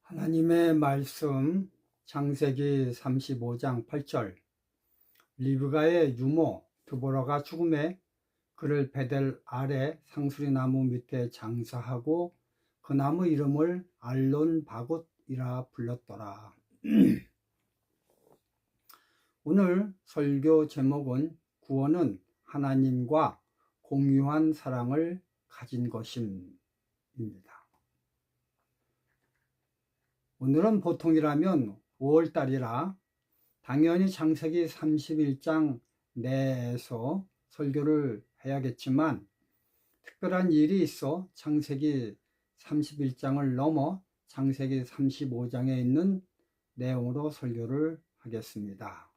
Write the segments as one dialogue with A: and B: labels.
A: 하나님의 말씀 창세기 35장 8절. 리브가의 유모 드보라가 죽음에 그를 베델 아래 상수리 나무 밑에 장사하고 그 나무 이름을 알론 바굿이라 불렀더라. 오늘 설교 제목은 구원은 하나님과 공유한 사랑을 가진 것임입니다. 오늘은 보통이라면 5월달이라 당연히 창세기 31장 내에서 설교를 해야겠지만 특별한 일이 있어 창세기 31장을 넘어 창세기 35장에 있는 내용으로 설교를 하겠습니다.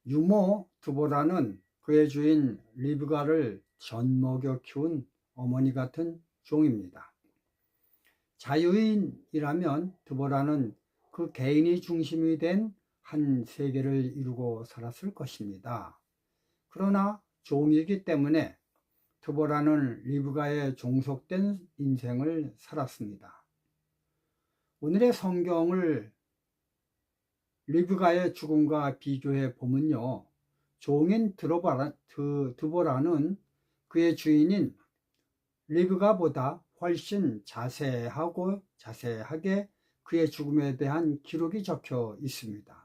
A: 유모 드보라는 그의 주인 리브가를 젖먹여 키운 어머니 같은 종입니다. 자유인이라면 드보라는 그 개인이 중심이 된 한 세계를 이루고 살았을 것입니다. 그러나 종이기 때문에 드보라는 리브가의 종속된 인생을 살았습니다. 오늘의 성경을 리브가의 죽음과 비교해 보면요, 종인 드보라는 그의 주인인 리브가보다 훨씬 자세하게 그의 죽음에 대한 기록이 적혀 있습니다.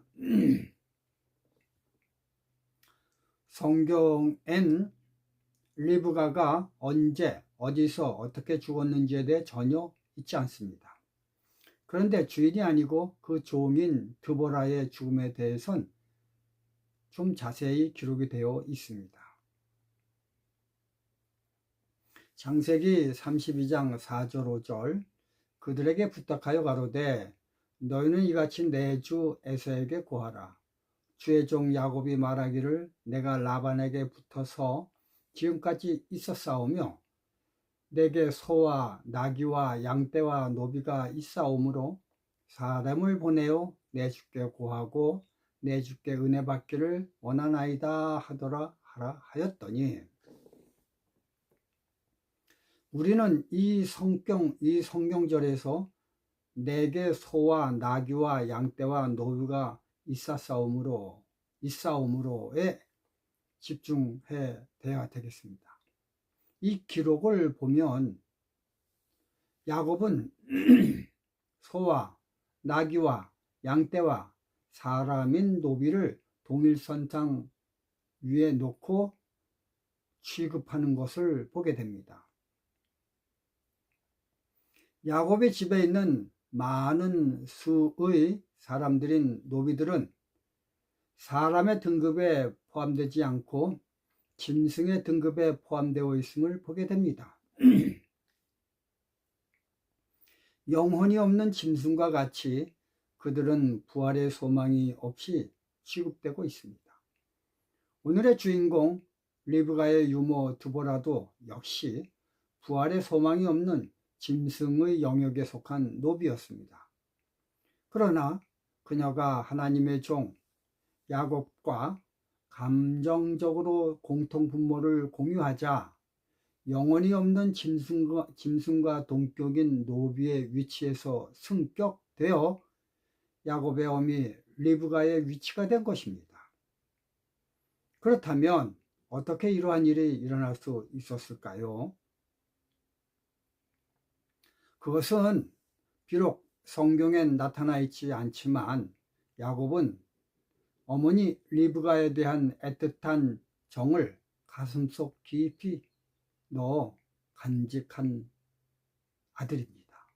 A: 성경엔 리브가가 언제, 어디서, 어떻게 죽었는지에 대해 전혀 있지 않습니다. 그런데 주인이 아니고 그 종인 드보라의 죽음에 대해서는 좀 자세히 기록이 되어 있습니다. 창세기 32장 4절 5절. 그들에게 부탁하여 가로되 너희는 이같이 내 주 에서에게 고하라. 주의 종 야곱이 말하기를 내가 라반에게 붙어서 지금까지 있었사오며 내게 소와 나귀와 양떼와 노비가 있사오므로 사람을 보내어 내 주께 고하고 내 주께 은혜 받기를 원하나이다 하더라 하라 하였더니, 우리는 이 성경절에서 내게 소와 나귀와 양떼와 노비가 있사오므로에 집중해 돼야 되겠습니다. 이 기록을 보면 야곱은 소와 나귀와 양떼와 사람인 노비를 동일선상 위에 놓고 취급하는 것을 보게 됩니다. 야곱의 집에 있는 많은 수의 사람들인 노비들은 사람의 등급에 포함되지 않고 짐승의 등급에 포함되어 있음을 보게 됩니다. 영혼이 없는 짐승과 같이 그들은 부활의 소망이 없이 취급되고 있습니다. 오늘의 주인공 리브가의 유모 드보라도 역시 부활의 소망이 없는 짐승의 영역에 속한 노비였습니다. 그러나 그녀가 하나님의 종 야곱과 감정적으로 공통분모를 공유하자 영혼이 없는 짐승과 동격인 노비의 위치에서 승격되어 야곱의 어미 리브가의 위치가 된 것입니다. 그렇다면 어떻게 이러한 일이 일어날 수 있었을까요? 그것은 비록 성경엔 나타나 있지 않지만 야곱은 어머니 리브가에 대한 애틋한 정을 가슴속 깊이 넣어 간직한 아들입니다.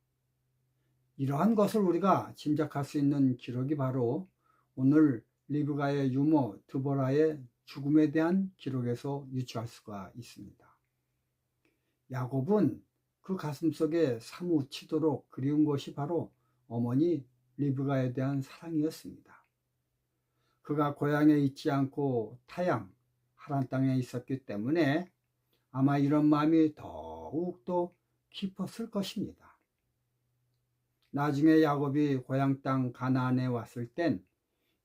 A: 이러한 것을 우리가 짐작할 수 있는 기록이 바로 오늘 리브가의 유모 드보라의 죽음에 대한 기록에서 유추할 수가 있습니다. 야곱은 그 가슴속에 사무치도록 그리운 것이 바로 어머니 리브가에 대한 사랑이었습니다. 그가 고향에 있지 않고 타양 하란 땅에 있었기 때문에 아마 이런 마음이 더욱더 깊었을 것입니다. 나중에 야곱이 고향 땅 가나안에 왔을 땐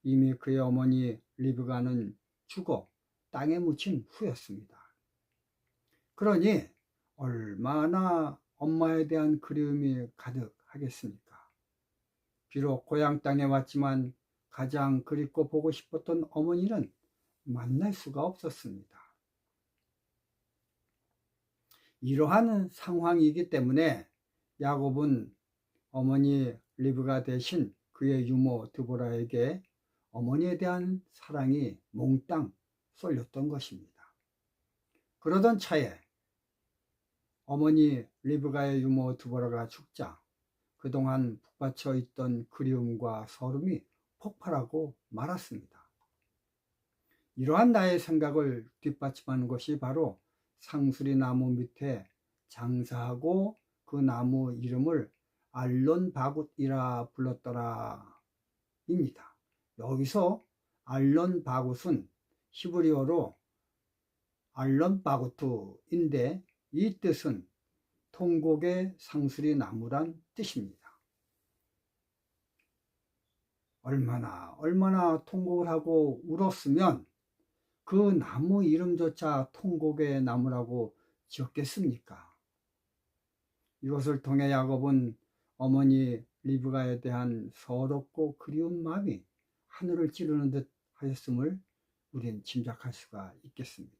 A: 이미 그의 어머니 리브가는 죽어 땅에 묻힌 후였습니다. 그러니 얼마나 엄마에 대한 그리움이 가득하겠습니까? 비록 고향 땅에 왔지만 가장 그립고 보고 싶었던 어머니는 만날 수가 없었습니다. 이러한 상황이기 때문에 야곱은 어머니 리브가 대신 그의 유모 드보라에게 어머니에 대한 사랑이 몽땅 쏠렸던 것입니다. 그러던 차에 어머니 리브가의 유모 드보라가 죽자 그동안 북받쳐 있던 그리움과 서름이 폭발하고 말았습니다. 이러한 나의 생각을 뒷받침하는 것이 바로 상수리 나무 밑에 장사하고 그 나무 이름을 알론바굿이라 불렀더라 입니다. 여기서 알론바굿은 히브리어로 알론바구트인데 이 뜻은 통곡의 상수리 나무란 뜻입니다. 얼마나 통곡을 하고 울었으면 그 나무 이름조차 통곡의 나무라고 지었겠습니까? 이것을 통해 야곱은 어머니 리브가에 대한 서럽고 그리운 마음이 하늘을 찌르는 듯 하였음을 우린 짐작할 수가 있겠습니다.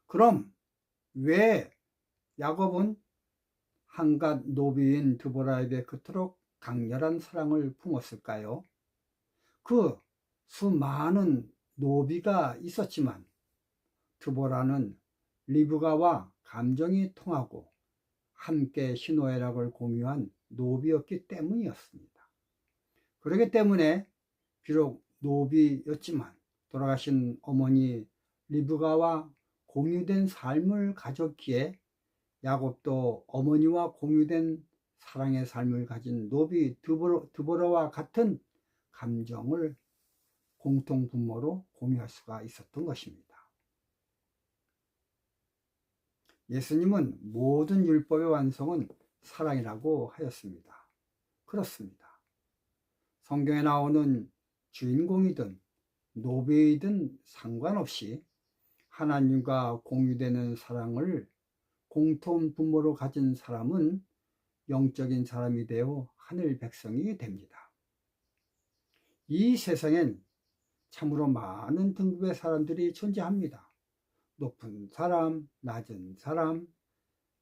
A: 그럼 왜 야곱은 한갓 노비인 드보라에게 그토록 강렬한 사랑을 품었을까요? 그 수많은 노비가 있었지만 드보라는 리브가와 감정이 통하고 함께 희노애락을 공유한 노비였기 때문이었습니다. 그렇기 때문에 비록 노비였지만 돌아가신 어머니 리브가와 공유된 삶을 가졌기에 야곱도 어머니와 공유된 사랑의 삶을 가진 노비 드보라와 같은 감정을 공통분모로 공유할 수가 있었던 것입니다. 예수님은 모든 율법의 완성은 사랑이라고 하였습니다. 그렇습니다. 성경에 나오는 주인공이든 노비이든 상관없이 하나님과 공유되는 사랑을 공통분모로 가진 사람은 영적인 사람이 되어 하늘 백성이 됩니다. 이 세상엔 참으로 많은 등급의 사람들이 존재합니다. 높은 사람, 낮은 사람,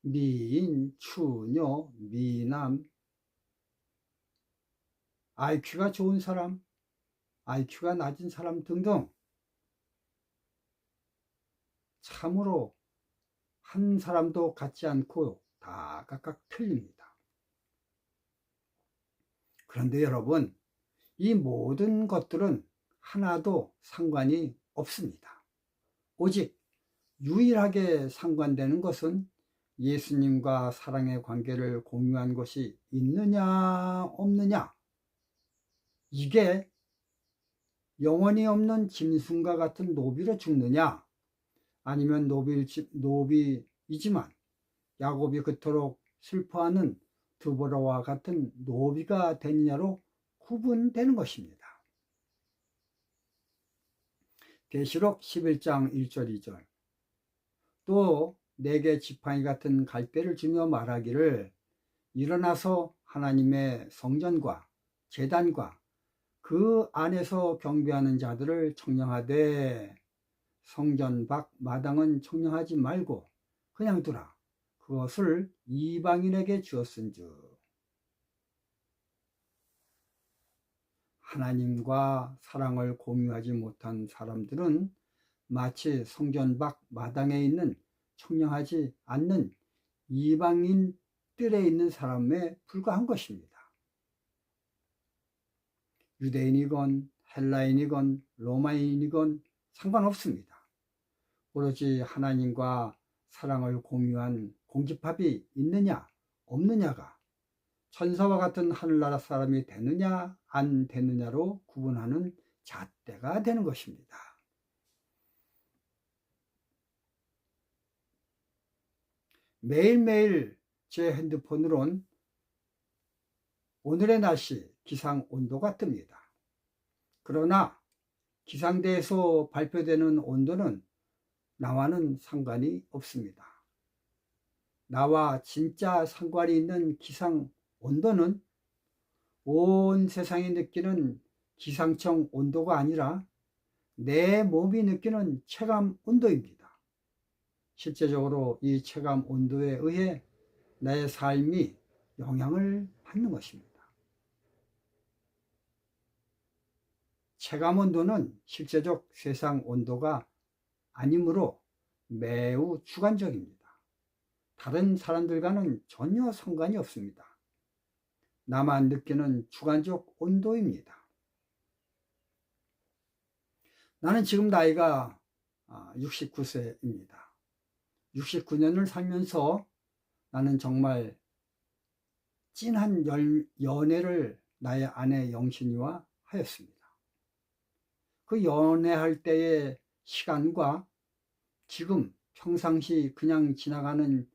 A: 미인, 추녀, 미남, IQ가 좋은 사람, IQ가 낮은 사람 등등 참으로 한 사람도 같지 않고 다 각각 틀립니다. 그런데 여러분, 이 모든 것들은 하나도 상관이 없습니다. 오직 유일하게 상관되는 것은 예수님과 사랑의 관계를 공유한 것이 있느냐 없느냐, 이게 영원히 없는 짐승과 같은 노비로 죽느냐, 아니면 노비이지만 야곱이 그토록 슬퍼하는 드보라와 같은 노비가 되느냐로 구분되는 것입니다. 계시록 11장 1절 2절 또 내게 지팡이 같은 갈대를 주며 말하기를 일어나서 하나님의 성전과 제단과 그 안에서 경배하는 자들을 청량하되 성전 밖 마당은 청량하지 말고 그냥 두라. 그것을 이방인에게 주었은즉. 하나님과 사랑을 공유하지 못한 사람들은 마치 성전 밖 마당에 있는 청량하지 않는 이방인 뜰에 있는 사람에 불과한 것입니다. 유대인이건 헬라인이건 로마인이건 상관없습니다. 오로지 하나님과 사랑을 공유한 공집합이 있느냐 없느냐가 천사와 같은 하늘나라 사람이 되느냐 안 되느냐로 구분하는 잣대가 되는 것입니다. 매일매일 제 핸드폰으론 오늘의 날씨 기상 온도가 뜹니다. 그러나 기상대에서 발표되는 온도는 나와는 상관이 없습니다. 나와 진짜 상관이 있는 기상 온도는 온 세상이 느끼는 기상청 온도가 아니라 내 몸이 느끼는 체감 온도입니다. 실제적으로 이 체감 온도에 의해 나의 삶이 영향을 받는 것입니다. 체감 온도는 실제적 세상 온도가 아니므로 매우 주관적입니다. 다른 사람들과는 전혀 상관이 없습니다. 나만 느끼는 주관적 온도입니다. 나는 지금 나이가 69세입니다. 69년을 살면서 나는 정말 찐한 연애를 나의 아내 영신이와 하였습니다. 그 연애할 때의 시간과 지금 평상시 그냥 지나가는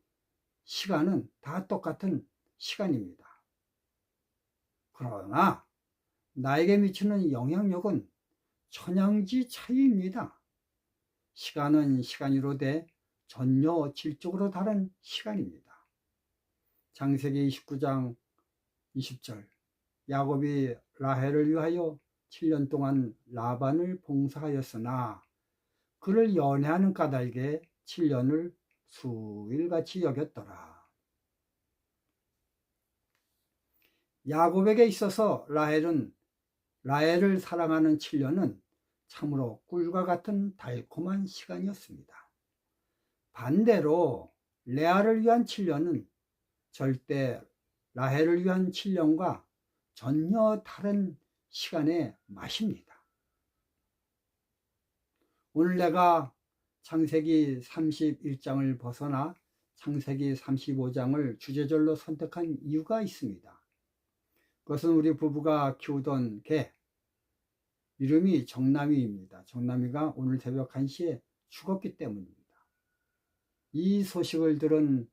A: 시간은 다 똑같은 시간입니다. 그러나 나에게 미치는 영향력은 천양지 차이입니다. 시간은 시간이로되 전혀 질적으로 다른 시간입니다. 창세기 29장 20절 야곱이 라헬을 위하여 7년 동안 라반을 봉사하였으나 그를 연애하는 까닭에 7년을 수일같이 여겼더라. 야곱에게 있어서 라헬을 사랑하는 7년은 참으로 꿀과 같은 달콤한 시간이었습니다. 반대로 레아를 위한 7년은 절대 라헬을 위한 7년과 전혀 다른 시간의 맛입니다. 오늘 내가 창세기 31장을 벗어나 창세기 35장을 주제절로 선택한 이유가 있습니다. 그것은 우리 부부가 키우던 개, 이름이 정남이입니다. 정남이가 오늘 새벽 1시에 죽었기 때문입니다. 이 소식을 들은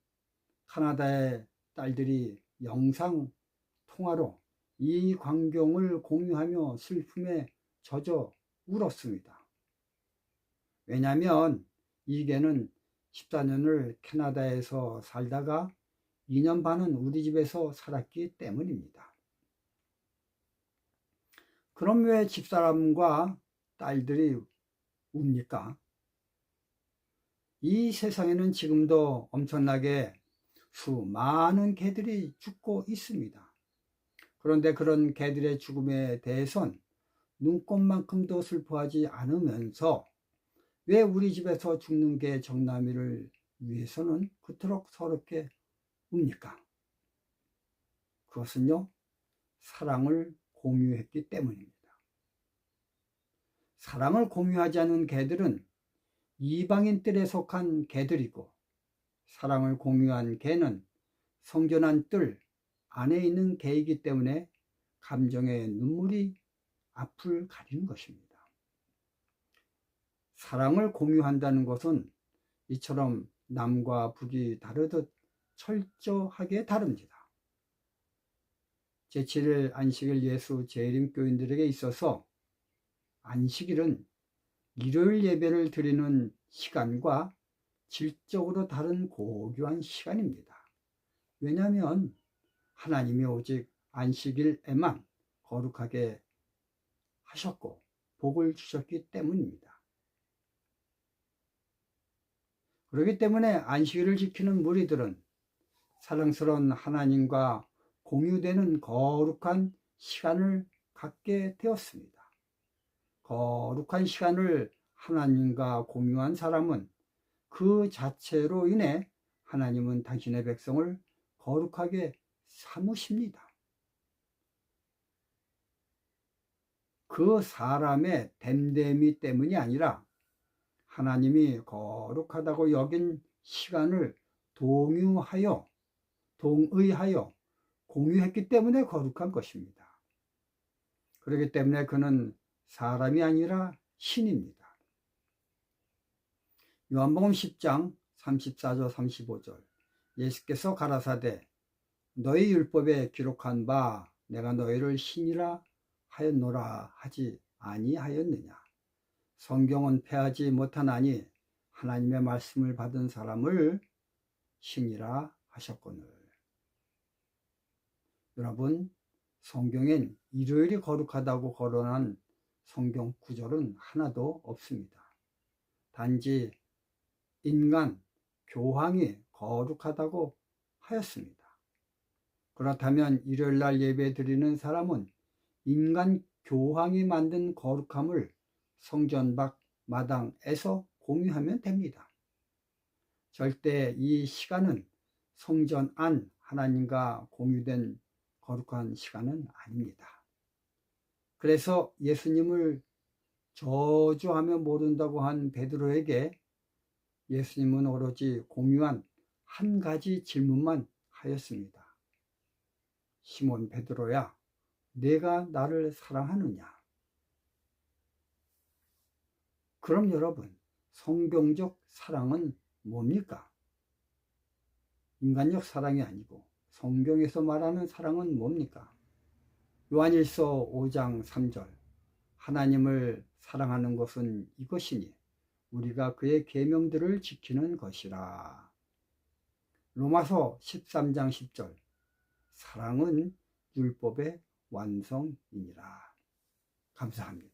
A: 카나다의 딸들이 영상 통화로 이 광경을 공유하며 슬픔에 젖어 울었습니다. 왜냐하면 이 개는 14년을 캐나다에서 살다가 2년 반은 우리 집에서 살았기 때문입니다. 그럼 왜 집사람과 딸들이 웁니까? 이 세상에는 지금도 엄청나게 수많은 개들이 죽고 있습니다. 그런데 그런 개들의 죽음에 대해선 눈꼽만큼도 슬퍼하지 않으면서 왜 우리 집에서 죽는 개 정남이를 위해서는 그토록 서럽게 웁니까? 그것은요, 사랑을 공유했기 때문입니다. 사랑을 공유하지 않은 개들은 이방인 뜰에 속한 개들이고, 사랑을 공유한 개는 성전한 뜰 안에 있는 개이기 때문에 감정의 눈물이 앞을 가리는 것입니다. 사랑을 공유한다는 것은 이처럼 남과 북이 다르듯 철저하게 다릅니다. 제7일 안식일 예수 재림 교인들에게 있어서 안식일은 일요일 예배를 드리는 시간과 질적으로 다른 고귀한 시간입니다. 왜냐하면 하나님이 오직 안식일에만 거룩하게 하셨고 복을 주셨기 때문입니다. 그렇기 때문에 안식일을 지키는 무리들은 사랑스러운 하나님과 공유되는 거룩한 시간을 갖게 되었습니다. 거룩한 시간을 하나님과 공유한 사람은 그 자체로 인해 하나님은 당신의 백성을 거룩하게 삼으십니다. 그 사람의 됨됨이 때문이 아니라 하나님이 거룩하다고 여긴 시간을 동의하여 공유했기 때문에 거룩한 것입니다. 그렇기 때문에 그는 사람이 아니라 신입니다. 요한복음 10장 34절 35절 예수께서 가라사대 너희 율법에 기록한 바 내가 너희를 신이라 하였노라 하지 아니하였느냐. 성경은 패하지 못하나니 하나님의 말씀을 받은 사람을 신이라 하셨거늘. 여러분, 성경엔 일요일이 거룩하다고 거론한 성경 구절은 하나도 없습니다. 단지 인간 교황이 거룩하다고 하였습니다. 그렇다면 일요일날 예배 드리는 사람은 인간 교황이 만든 거룩함을 성전 밖 마당에서 공유하면 됩니다. 절대 이 시간은 성전 안 하나님과 공유된 거룩한 시간은 아닙니다. 그래서 예수님을 저주하며 모른다고 한 베드로에게 예수님은 오로지 공유한 한 가지 질문만 하였습니다. 시몬 베드로야, 내가 나를 사랑하느냐? 그럼 여러분, 성경적 사랑은 뭡니까? 인간적 사랑이 아니고 성경에서 말하는 사랑은 뭡니까? 요한일서 5장 3절, 하나님을 사랑하는 것은 이것이니 우리가 그의 계명들을 지키는 것이라. 로마서 13장 10절, 사랑은 율법의 완성이니라. 감사합니다.